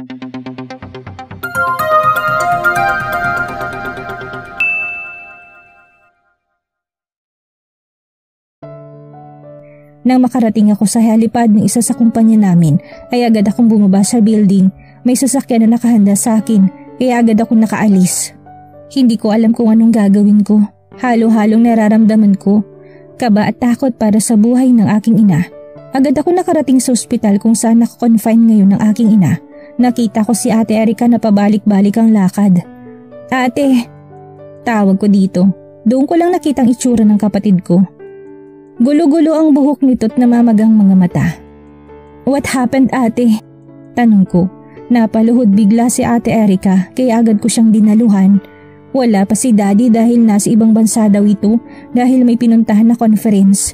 Nang makarating ako sa helipad ng isa sa kumpanya namin, ay agad akong bumaba sa building. May sasakyan na nakahanda sa akin, kaya agad akong nakaalis. Hindi ko alam kung anong gagawin ko. Halo-halong nararamdaman ko. Kaba at takot para sa buhay ng aking ina. Agad ako nakarating sa ospital kung saan nakakonfine ngayon ng aking ina. Nakita ko si Ate Erica na pabalik-balik ang lakad. Ate! Tawag ko dito. Doon ko lang nakitang itsura ng kapatid ko. Gulo-gulo ang buhok nito't namamagang mga mata. What happened, ate? Tanong ko. Napaluhod bigla si Ate Erica kaya agad ko siyang dinaluhan. Wala pa si Daddy dahil nasa ibang bansa daw ito dahil may pinuntahan na conference.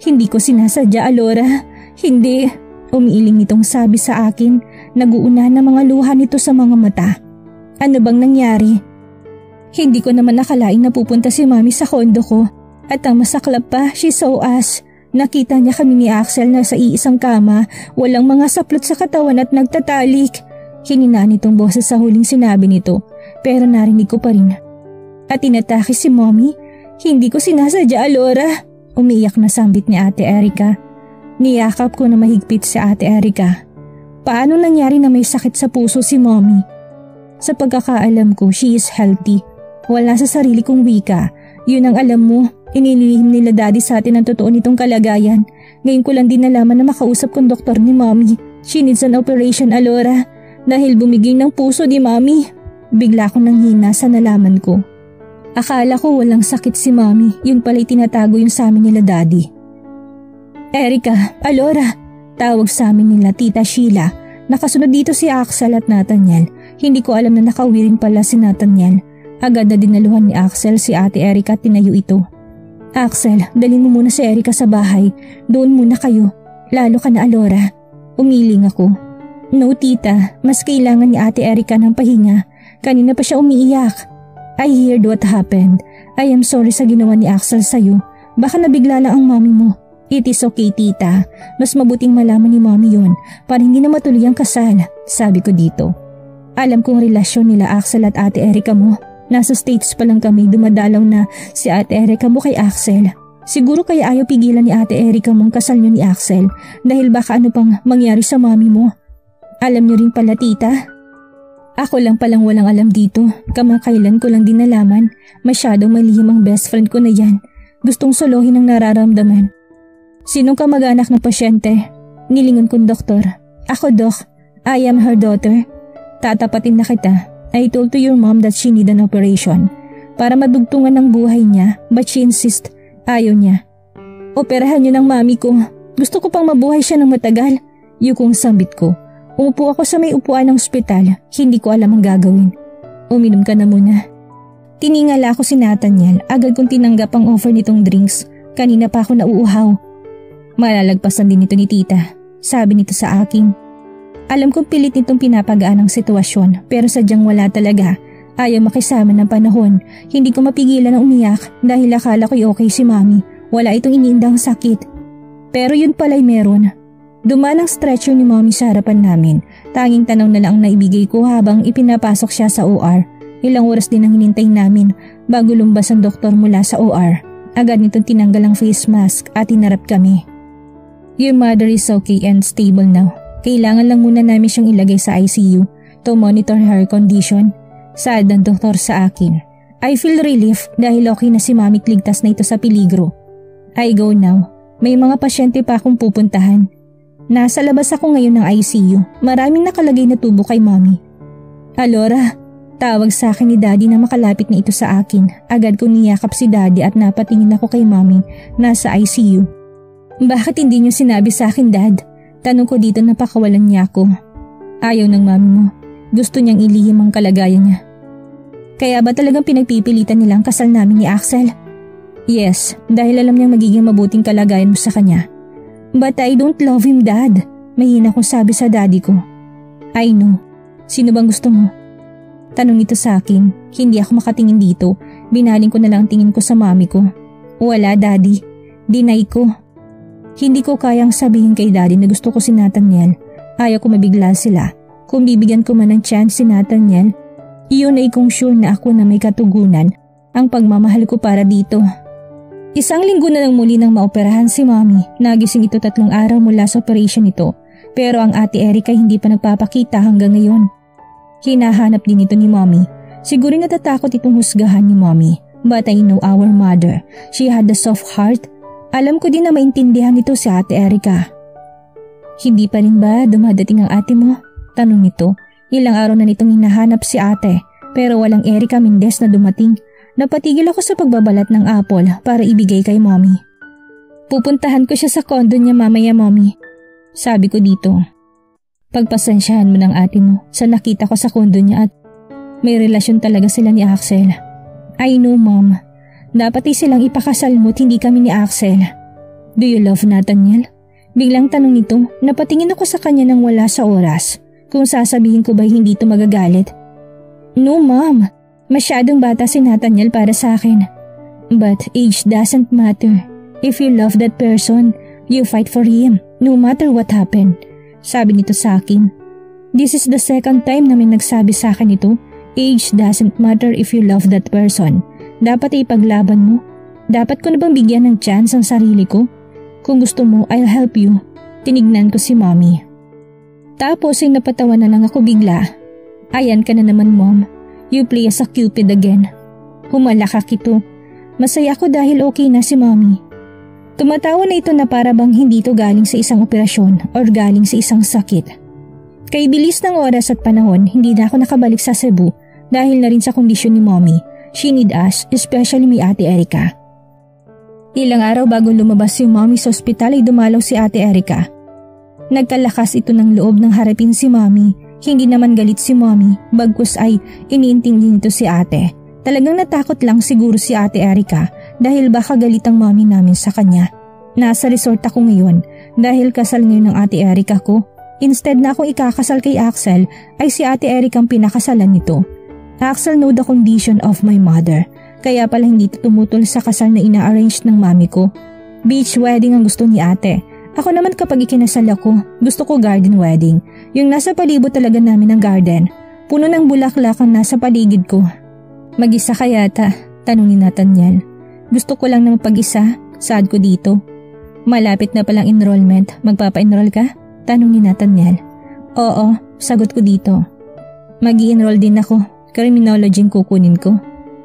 Hindi ko sinasadya, Alora. Hindi. Umiiling nitong sabi sa akin. Naguuna na mga luha nito sa mga mata. Ano bang nangyari? Hindi ko naman nakalain na pupunta si Mami sa kondo ko. At ang masaklap pa, she saw us. Nakita niya kami ni Axel na sa iisang kama, walang mga saplot sa katawan at nagtatalik. Hininaan nitong boses sa huling sinabi nito, pero narinig ko pa rin. At inatake si Mommy? Hindi ko sinasadya, Alora. Umiiyak na sambit ni Ate Erica. Niyakap ko na mahigpit si Ate Erica. Paano nangyari na may sakit sa puso si Mommy? Sa pagkakaalam ko, she is healthy. Wala sa sarili kong wika. Yun ang alam mo. Inilihim nila Daddy sa atin ang totoo nitong kalagayan. Ngayon ko lang din nalaman na makausap kong doktor ni Mommy. She needs an operation, Alora. Dahil bumigay ng puso ni Mommy. Bigla akong nanghina sa nalaman ko. Akala ko walang sakit si Mommy. Yun pala'y tinatago yung sa amin nila Daddy. Erica, Alora. Tawag sa amin nila Tita Sheila. Nakasunod dito si Axel at Nathaniel. Hindi ko alam na nakauwi rin pala si Nathaniel. Agad na dinaluhan ni Axel si Ate Erica at tinayo ito. Axel, dalhin mo muna si Erica sa bahay. Doon muna kayo. Lalo ka na, Alora. Umiling ako. No, tita. Mas kailangan ni Ate Erica ng pahinga. Kanina pa siya umiiyak. I heard what happened. I am sorry sa ginawa ni Axel sa'yo. Baka nabigla lang ang mami mo. It is okay, tita. Mas mabuting malaman ni mami yon para hindi na matuloy ang kasal. Sabi ko dito. Alam kong relasyon nila Axel at Ate Erica mo. Nasa States pa lang kami dumadalaw na si Ate Erica mo kay Axel. Siguro kaya ayaw pigilan ni Ate Erica mong kasal niyo ni Axel dahil baka ano pang mangyari sa mami mo. Alam niyo rin pala, tita. Ako lang palang walang alam dito. Kamakailan ko lang din nalaman. Masyadong malihim ang best friend ko na yan. Gustong solohin ang nararamdaman. Sinong kamag-anak ng pasyente? Nilingon kong doktor. Ako, Doc. I am her daughter. Tatapatin na kita. I told to your mom that she need an operation para madugtungan ng buhay niya, but she insist, ayaw niya. Operahan niyo ng mami ko. Gusto ko pang mabuhay siya ng matagal. Yukong sambit ko. Umupo ako sa may upuan ng ospital. Hindi ko alam ang gagawin. Uminom ka na muna. Tiningala ako si Nathaniel. Agad kong tinanggap ang offer nitong drinks. Kanina pa ako nauuhaw. Malalagpasan din ito ni tita. Sabi nito sa akin. Alam kong pilit nitong pinapagaan ang sitwasyon pero sadyang wala talaga. Ayaw makisama ng panahon. Hindi ko mapigilan ang umiyak dahil akala ko'y okay si Mami. Wala itong iniindang sakit. Pero yun pala'y meron. Dumaan ang stretcher ni Mami sa harapan namin. Tanging tanaw na lang ang naibigay ko habang ipinapasok siya sa OR. Ilang oras din ang hinintay namin bago lumbas ang doktor mula sa OR. Agad nitong tinanggal ang face mask at hinarap kami. Your mother is okay and stable now. Kailangan lang muna namin siyang ilagay sa ICU to monitor her condition. Saad ng doktor sa akin. I feel relief dahil okay na si Mami at ligtas na ito sa peligro. I go now. May mga pasyente pa akong pupuntahan. Nasa labas ako ngayon ng ICU. Maraming nakalagay na tubo kay Mami. Alora, tawag sa akin ni Daddy na makalapit na ito sa akin. Agad kong niyakap si Daddy at napatingin ako kay Mami nasa ICU. Bakit hindi niyo sinabi sa akin, Dad? Tanong ko dito na pakawalan niya ako. Ayaw ng mami mo. Gusto niyang ilihim ang kalagayan niya. Kaya ba talagang pinagpipilitan nilang kasal namin ni Axel? Yes, dahil alam niyang magiging mabuting kalagayan mo sa kanya. But I don't love him, Dad. Mahina kong sabi sa daddy ko. I know. Sino bang gusto mo? Tanong nito sa akin. Hindi ako makatingin dito. Binaling ko na lang tingin ko sa mami ko. Wala, Daddy. Deny ko. Hindi ko kayang sabihin kay Daddy na gusto ko si Nathaniel. Ayaw ko mabigla sila. Kung bibigyan ko man ng chance si Nathaniel, iyon ay kung sure na ako na may katugunan ang pagmamahal ko para dito. Isang linggo na lang muli nang maoperahan si Mommy. Nagising ito 3 araw mula sa operation ito, pero ang Ate Erica hindi pa nagpapakita hanggang ngayon. Hinahanap din ito ni Mommy. Siguro natatakot itong husgahan ni Mommy. But I know our mother. She had a soft heart. Alam ko din na maintindihan nito si Ate Erica. Hindi pa rin ba dumadating ang ate mo? Tanong nito. Ilang araw na nitong hinahanap si ate, pero walang Erica Mendez na dumating. Napatigil ako sa pagbabalat ng apple para ibigay kay Mommy. Pupuntahan ko siya sa kondo niya mamaya, Mommy. Sabi ko dito. Pagpasensyahan mo ng ate mo sa nakita ko sa kondo niya at may relasyon talaga sila ni Axel. I know, Mom. Dapat ay silang ipakasal mo at hindi kami ni Axel. Do you love Nathaniel? Biglang tanong nito. Napatingin ako sa kanya nang wala sa oras. Kung sasabihin ko ba hindi ito magagalit? No, Mom. Masyadong bata si Nathaniel para sa akin. But age doesn't matter. If you love that person, you fight for him, no matter what happened. Sabi nito sa akin. This is the second time na may nagsabi sa akin ito. Age doesn't matter if you love that person. Dapat ipaglaban mo. Dapat ko na bang bigyan ng chance ang sarili ko? Kung gusto mo, I'll help you. Tinignan ko si Mommy. Tapos ay napatawa na lang ako bigla. Ayan ka na naman, Mom. You play as a cupid again. Humalakak ito. Masaya ako dahil okay na si Mommy. Tumatawa na ito na para bang hindi ito galing sa isang operasyon or galing sa isang sakit. Kay bilis ng oras at panahon, hindi na ako nakabalik sa Cebu dahil na rin sa kondisyon ni Mommy. She need us, especially may Ate Erica. Ilang araw bago lumabas si Mommy sa ospital ay dumalaw si Ate Erica. Nagkalakas ito ng loob ng harapin si Mommy. Hindi naman galit si Mommy, bagkus ay iniintindi nito si ate. Talagang natakot lang siguro si Ate Erica dahil baka galit ang Mommy namin sa kanya. Nasa resort ako ngayon dahil kasal ngayon ng Ate Erica ko. Instead na akong ikakasal kay Axel ay si Ate Erica ang pinakasalan nito. Axel know the condition of my mother, kaya pala hindi ito tumutol sa kasal na ina-arrange ng mami ko. Beach wedding ang gusto ni ate. Ako naman kapag ikinasal ako, gusto ko garden wedding. Yung nasa palibot talaga namin ng garden. Puno ng bulaklak ang nasa paligid ko. Mag-isa ka yata? Tanong ni Nathaniel. Gusto ko lang na mapag-isa, saad ko dito. Malapit na palang enrollment, magpapa-enroll ka? Tanong ni Nathaniel. Oo, sagot ko dito. Mag-i-enroll din ako, criminology ang kukunin ko.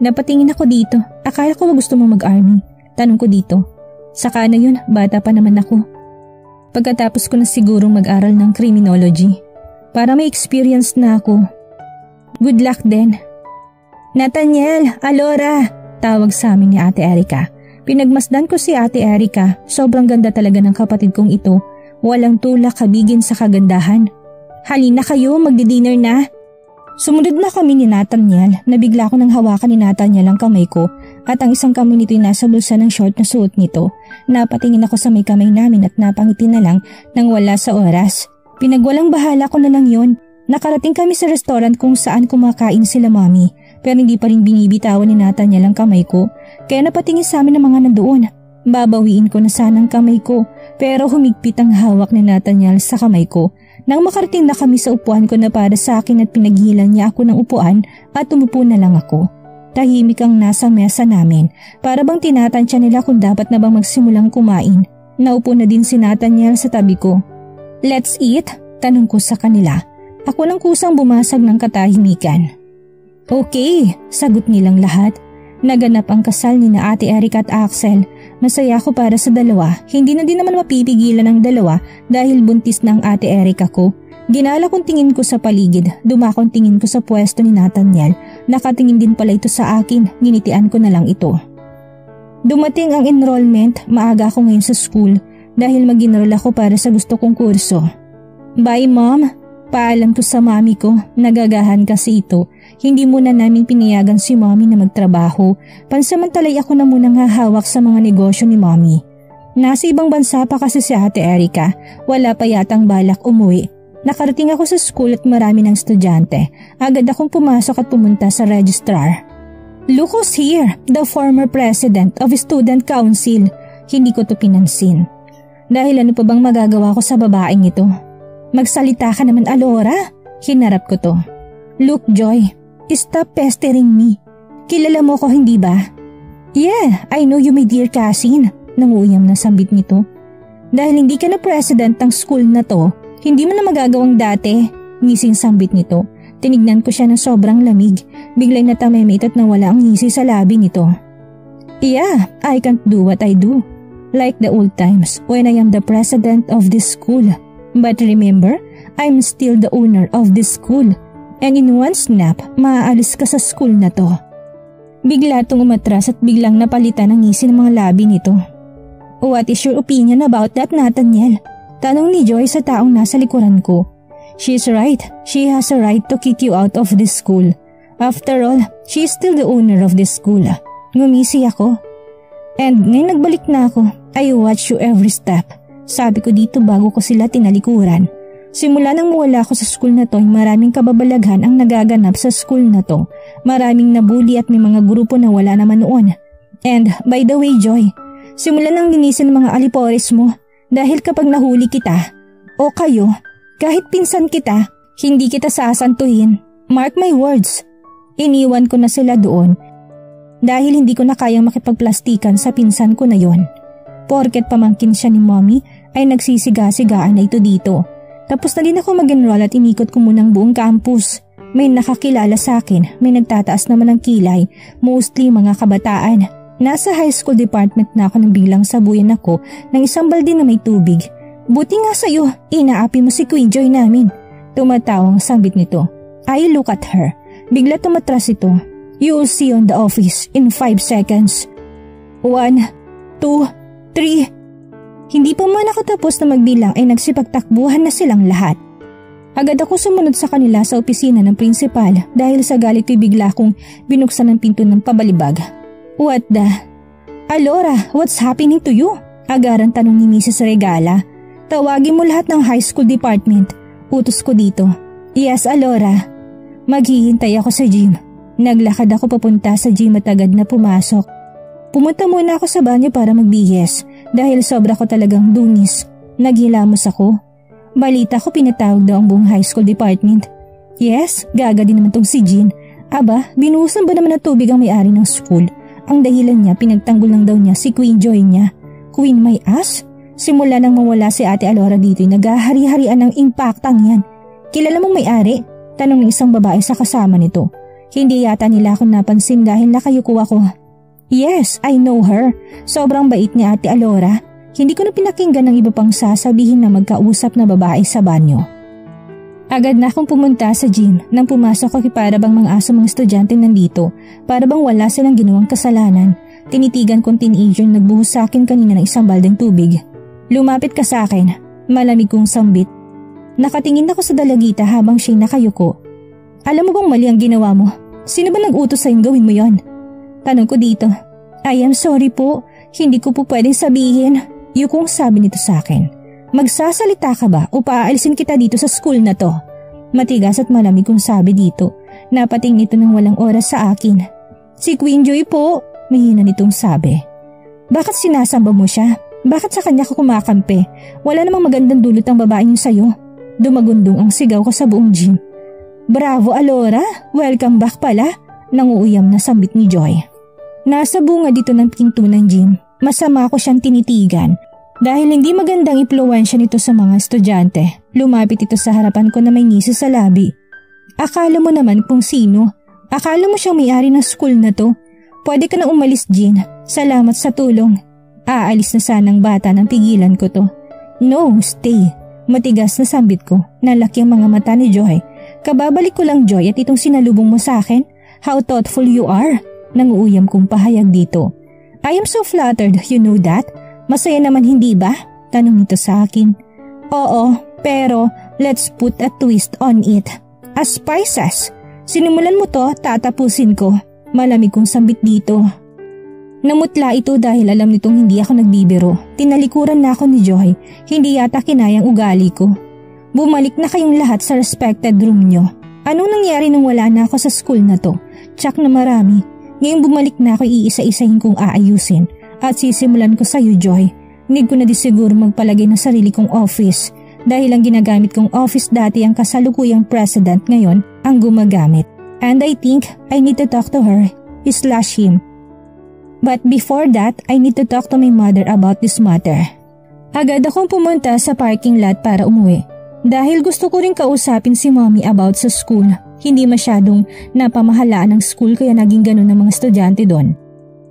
Napatingin ako dito, akala ko gusto mo mag-army. Tanong ko dito. Saka na yun, bata pa naman ako. Pagkatapos ko na sigurong mag-aral ng criminology para may experience na ako. Good luck din. Nathaniel, Alora, tawag sa amin ni Ate Erica. Pinagmasdan ko si Ate Erica, sobrang ganda talaga ng kapatid kong ito. Walang tulak kabigin sa kagandahan. Halina kayo, magdi-dinner na. Sumunod na kami ni Nathaniel na bigla ko nang hawakan ni Nathaniel ang kamay ko at ang isang kamay nito'y nasa bulsa ng short na suot nito. Napatingin ako sa may kamay namin at napangiti na lang nang wala sa oras. Pinagwalang bahala ko na lang yon. Nakarating kami sa restaurant kung saan kumakain sila Mommy pero hindi pa rin binibitawan ni Nathaniel ang kamay ko kaya napatingin sa amin ng mga nandoon. Babawiin ko na sana ang kamay ko pero humigpit ang hawak ni Nathaniel sa kamay ko. Nang makarating na kami sa upuan ko na para sa akin at pinaghilan niya ako ng upuan at umupo na lang ako. Tahimik ang nasa mesa namin para bang tinatansya nila kung dapat na bang magsimulang kumain. Naupo na din si Nathaniel sa tabi ko. Let's eat? Tanong ko sa kanila. Ako lang kusang bumasag ng katahimikan. Okay, sagot nilang lahat. Naganap ang kasal ni na Ate Erica at Axel. Masaya ako para sa dalawa. Hindi na din naman mapipigilan ang dalawa dahil buntis na ang Ate Erica ko. Ginala kong tingin ko sa paligid. Dumakong tingin ko sa pwesto ni Nathaniel. Nakatingin din pala ito sa akin. Ginitian ko na lang ito. Dumating ang enrollment. Maaga ako ngayon sa school dahil mag-enroll ako para sa gusto kong kurso. Bye, Mom. Paalam ko sa mami ko. Nagagahan kasi ito. Hindi muna namin pinayagan si Mommy na magtrabaho. Pansamantalay ako na munang hahawak sa mga negosyo ni Mommy. Nasa ibang bansa pa kasi si Ate Erica. Wala pa yatang balak umuwi. Nakarating ako sa school at marami ng estudyante. Agad akong pumasok at pumunta sa registrar. Look who's here, the former president of Student Council. Hindi ko to pinansin. Dahil ano pa bang magagawa ko sa babaeng ito? Magsalita ka naman, Alora. Hinarap ko to. Look Joy, stop pestering me. Kilala mo ko hindi ba? Yeah, I know you my dear cousin. Nanguyam na sambit nito. Dahil hindi ka na president ng school na to, hindi mo na magagawang dati. Ngising sambit nito. Tinignan ko siya ng sobrang lamig. Biglang natamimit at nawala ang ngisi sa labi nito. Yeah, I can't do what I do. Like the old times when I am the president of this school. But remember, I'm still the owner of this school. And in one snap, maaalis ka sa school na to. Bigla itong umatras at biglang napalitan ang ngisi ng mga labi nito. What is your opinion about that, Nathaniel? Tanong ni Joy sa taong nasa likuran ko. She's right. She has a right to kick you out of this school. After all, she is still the owner of this school. Ngumisi ako. And ngayon nagbalik na ako. I watch you every step. Sabi ko dito bago ko sila tinalikuran. Simula nang mawala ako sa school na to, maraming kababalaghan ang nagaganap sa school na to. Maraming nabully at may mga grupo na wala naman noon. And by the way, Joy, simulan nang linisin ng mga alipores mo dahil kapag nahuli kita o kayo, kahit pinsan kita, hindi kita sasantuhin. Mark my words. Iniwan ko na sila doon dahil hindi ko na kayang makipagplastikan sa pinsan ko na yon. Porket pamangkin siya ni mommy ay nagsisiga-sigaan na ito dito. Tapos na din ako mag-enroll at inikot ko munang buong campus. May nakakilala sa akin, may nagtataas naman ng kilay, mostly mga kabataan. Nasa high school department na ako nang biglang sabuyan ako ng isang balde na may tubig. Buti nga sa'yo, inaapi mo si Queen Joy namin. Tumatawang sambit nito. I look at her. Bigla tumatras ito. You'll see on the office in 5 seconds. 1, 2, 3. Hindi pa man ako tapos na magbilang ay nagsipagtakbuhan na silang lahat. Agad ako sumunod sa kanila sa opisina ng prinsipal dahil sa galit bigla kong binuksan ang pinto ng pabalibag. What the? Alora, what's happening to you? Agaran tanong ni Mrs. Regala. Tawagin mo lahat ng high school department. Utos ko dito. Yes, Alora. Maghihintay ako sa gym. Naglakad ako papunta sa gym at agad na pumasok. Pumunta muna ako sa banyo para magbihis dahil sobra ko talagang dungis. Naghilamos ako. Balita ko pinatawag daw ang buong high school department. Yes, gaga din naman tong si Jean. Aba, binuhusan ba naman ng tubig ang may-ari ng school? Ang dahilan niya, pinagtanggol lang daw niya si Queen Joy niya. Queen my ass? Simula nang mawala si Ate Alora dito ay naghahari-harian ng impactang yan. Kilala mong may-ari? Tanong ng isang babae sa kasama nito. Hindi yata nila ako napansin dahil nakayuko ako. Yes, I know her. Sobrang bait ni Ate Alora. Hindi ko na pinakinggan ng iba pang sasabihin na magkausap na babae sa banyo. Agad na akong pumunta sa gym. Nang pumasok ako para bang mga aso mga estudyante nandito. Para bang wala silang ginawang kasalanan. Tinitigan kong teenager nagbuhos sa akin kanina ng isang baldeng tubig. Lumapit ka sa akin. Malamig kong sambit. Nakatingin ako sa dalagita habang siya'y nakayuko. Alam mo bang mali ang ginawa mo? Sino ba nag-utos sa'yong gawin mo yon? Tanong ko dito. I am sorry po. Hindi ko po pwedeng sabihin. Yukong sabi nito sa akin. Magsasalita ka ba o paaalisin kita dito sa school na to? Matigas at malamig kong sabi dito. Napating nito ng walang oras sa akin. Si Queen Joy po, mahina nitong sabi. Bakit sinasamba mo siya? Bakit sa kanya ka kumakampi? Wala namang magandang dulot ang babaeng yun sa'yo. Dumagundong ang sigaw ko sa buong gym. Bravo Alora, welcome back pala. Nanguuyam na sambit ni Joy. Nasa bunga dito ng pinto ng gym. Masama ko siyang tinitigan. Dahil hindi magandang impluwensya nito sa mga estudyante, lumapit ito sa harapan ko na may ngisi sa labi. Akala mo naman kung sino? Akala mo siyang may-ari ng school na to? Pwede ka na umalis, Jean. Salamat sa tulong. Aalis na sanang bata nang pigilan ko to. No, stay. Matigas na sambit ko. Nalaki ang mga mata ni Joy. Kababalik ko lang, Joy, at itong sinalubong mo sa akin. How thoughtful you are. Nanguuyam kong pahayag dito. I am so flattered, you know that? Masaya naman hindi ba? Tanong nito sa akin. Oo, pero let's put a twist on it. As spices. Sinimulan mo to, tatapusin ko. Malamig kong sambit dito. Namutla ito dahil alam nitong hindi ako nagbibiro. Tinalikuran na ako ni Joy. Hindi yata kinayang ugali ko. Bumalik na kayong lahat sa respected room nyo. Anong nangyari nang wala na ako sa school na to? Tsak na marami. Ngayong bumalik na ako, iisa-isahin kong aayusin. At sisimulan ko sa iyo, Joy. Need ko na di siguro magpalagay ng sarili kong office. dahil ang ginagamit kong office dati ang kasalukuyang president ngayon ang gumagamit. And I think I need to talk to her/him. But before that, I need to talk to my mother about this matter. Agad akong pumunta sa parking lot para umuwi. Dahil gusto ko rin kausapin si mommy about sa school. Hindi masyadong napamahalaan ng school kaya naging ganun ang mga estudyante doon.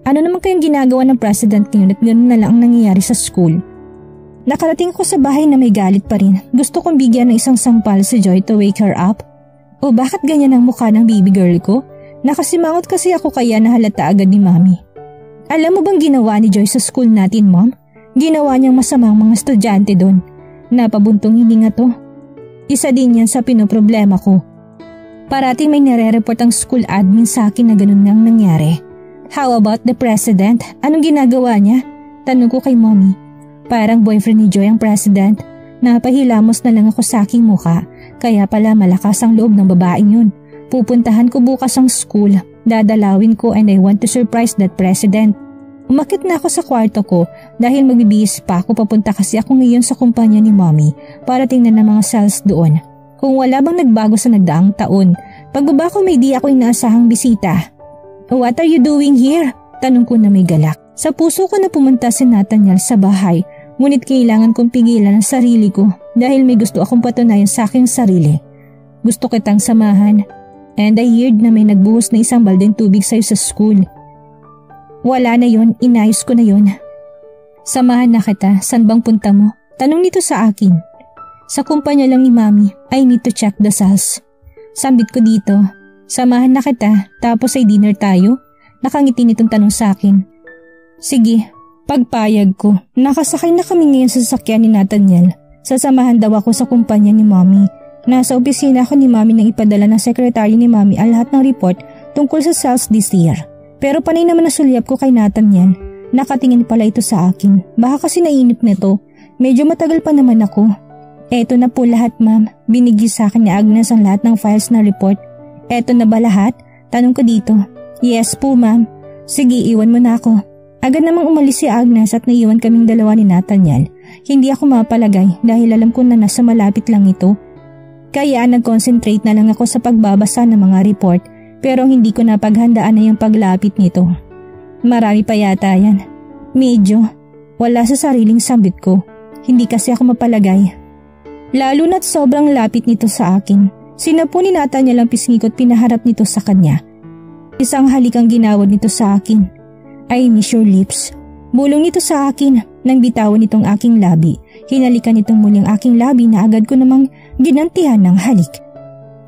Ano naman kayang ginagawa ng president ngayon at ganun na lang ang nangyayari sa school? Nakarating ko sa bahay na may galit pa rin. Gusto kong bigyan ng isang sampal si Joy to wake her up. O bakit ganyan ang mukha ng baby girl ko? Nakasimangot kasi ako kaya nahalata agad ni mommy. Alam mo bang ginawa ni Joy sa school natin, mom? Ginawa niyang masamang mga estudyante doon. Napabuntong hininga to. Isa din yan sa pinoproblema ko. Parating may nire-report ang school admin sa akin na ganun nang nangyari. How about the president? Anong ginagawa niya? Tanong ko kay mommy. Parang boyfriend ni Joy ang president. Napahilamos na lang ako sa aking mukha. Kaya pala malakas ang loob ng babaeng yun. Pupuntahan ko bukas ang school. Dadalawin ko and I want to surprise that president. Umakit na ako sa kwarto ko dahil magbibihis pa ako papunta kasi ako ngayon sa kumpanya ni mommy para tingnan ng mga cells doon. Kung wala bang nagbago sa nagdaang taon, pagbaba ko may di ako inaasahang bisita. What are you doing here? Tanong ko na may galak. Sa puso ko na pumunta si Nathaniel sa bahay, ngunit kailangan kong pigilan ang sarili ko dahil may gusto akong patunayan sa aking sarili. Gusto kitang samahan and I heard na may nagbuhos na isang baldeng tubig sa'yo sa school. Wala na yon, inayos ko na yon. Samahan na kita, saan bang punta mo? Tanong nito sa akin. Sa kumpanya lang ni Mami, I need to check the cells. Sambit ko dito, samahan na kita, tapos ay dinner tayo? Nakangiti nitong tanong sa akin. Sige, pagpayag ko. Nakasakay na kami ngayon sa sasakyan ni Nathaniel. Sasamahan daw ako sa kumpanya ni Mami. Nasa opisina ako ni Mami nang ipadala ng sekretary ni Mami ang lahat ng report tungkol sa cells this year. Pero panay naman nasulyap ko kay Nathaniel. Nakatingin pala ito sa akin. Baka kasi nainip nito. Medyo matagal pa naman ako. Eto na po lahat, ma'am. Binigay sa akin ni Agnes ang lahat ng files na report. Eto na ba lahat? Tanong ko dito. Yes po, ma'am. Sige, iwan mo na ako. Agad namang umalis si Agnes at naiwan kaming dalawa ni Nathaniel. Hindi ako mapalagay dahil alam ko na nasa malapit lang ito. Kaya nag-concentrate na lang ako sa pagbabasa ng mga report pero hindi ko napaghandaan na yung paglapit nito. Marami pa yata yan. Medyo. Wala sa sariling sambit ko. Hindi kasi ako mapalagay. Lalo na't sobrang lapit nito sa akin. Sinapo ni Nathaniel ang pisngi ko at pinaharap nito sa kanya. Isang halikang ginawad nito sa akin. I miss your lips. Bulong nito sa akin nang bitawan nitong aking labi. Hinalikan nitong muli ang aking labi na agad ko namang ginantihan ng halik.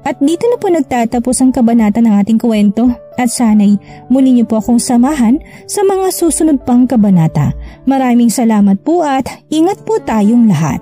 At dito na po nagtatapos ang kabanata ng ating kwento at sana'y muli niyo po akong samahan sa mga susunod pang kabanata. Maraming salamat po at ingat po tayong lahat.